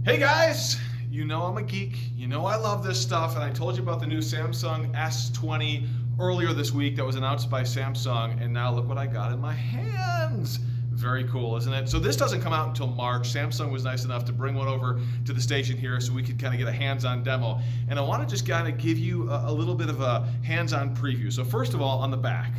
Hey guys, you know I'm a geek, you know I love this stuff, and I told you about the new Samsung S20 earlier this week that was announced by Samsung, and now look what I got in my hands. Very cool, isn't it? So this doesn't come out until March. Samsung was nice enough to bring one over to the station here so we could kind of get a hands-on demo. And I want to just kind of give you a little bit of a hands-on preview. So first of all, on the back,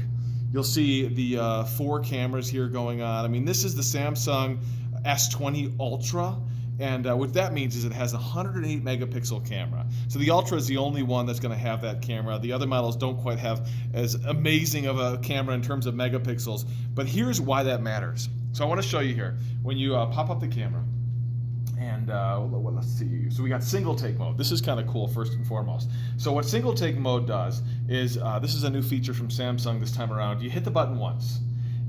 you'll see the 4 cameras here going on. I mean, this is the Samsung S20 Ultra. And what that means is it has a 108 megapixel camera. So the Ultra is the only one that's going to have that camera. The other models don't quite have as amazing of a camera in terms of megapixels. But here's why that matters. So I want to show you here. When you pop up the camera, and let's see. So we got single take mode. This is kind of cool first and foremost. So what single take mode does is, this is a new feature from Samsung this time around. You hit the button once.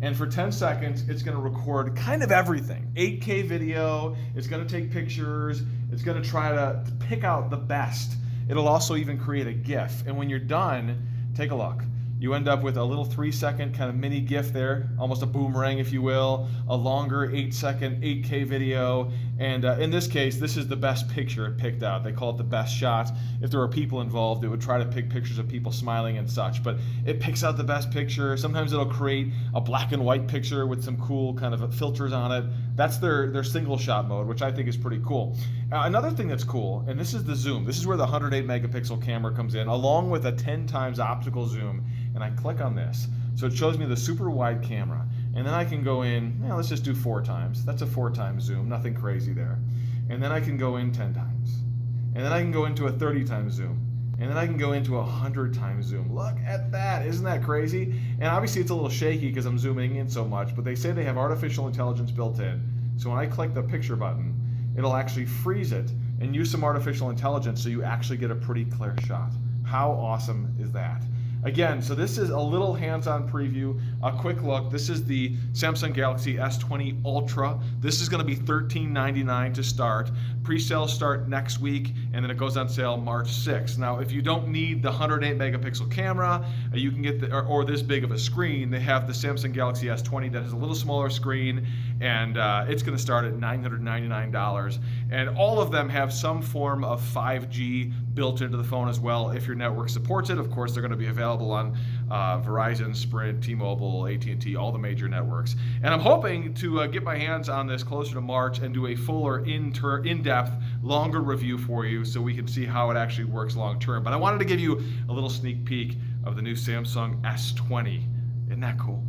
And for 10 seconds, it's going to record kind of everything. 8K video, it's going to take pictures, it's going to try to pick out the best. It'll also even create a GIF. And when you're done, take a look. You end up with a little 3-second kind of mini GIF there, almost a boomerang if you will, a longer 8-second 8K video, and in this case, this is the best picture it picked out. They call it the best shot. If there were people involved, it would try to pick pictures of people smiling and such, but it picks out the best picture. Sometimes it'll create a black and white picture with some cool kind of filters on it. That's their single shot mode, which I think is pretty cool. Another thing that's cool, and this is the zoom. This is where the 108 megapixel camera comes in, along with a 10 times optical zoom. And I click on this, so it shows me the super wide camera, and then I can go in, let's just do 4 times. That's a 4 times zoom, nothing crazy there. And then I can go in 10 times, and then I can go into a 30 times zoom, and then I can go into a 100 times zoom. Look at that, isn't that crazy? And obviously it's a little shaky because I'm zooming in so much, but they say they have artificial intelligence built in. So when I click the picture button, it'll actually freeze it and use some artificial intelligence so you actually get a pretty clear shot. How awesome is that? Again, so this is a little hands-on preview, a quick look. This is the Samsung Galaxy S20 Ultra. This is going to be $13.99 to start. Pre-sales start next week, and then it goes on sale March 6th. Now, if you don't need the 108 megapixel camera, you can get or this big of a screen. They have the Samsung Galaxy S20 that has a little smaller screen, and it's going to start at $999. And all of them have some form of 5G built into the phone as well. If your network supports it, of course, they're going to be available on Verizon, Sprint, T-Mobile, AT&T, all the major networks. And I'm hoping to get my hands on this closer to March and do a fuller, in-depth, longer review for you so we can see how it actually works long-term. But I wanted to give you a little sneak peek of the new Samsung S20. Isn't that cool?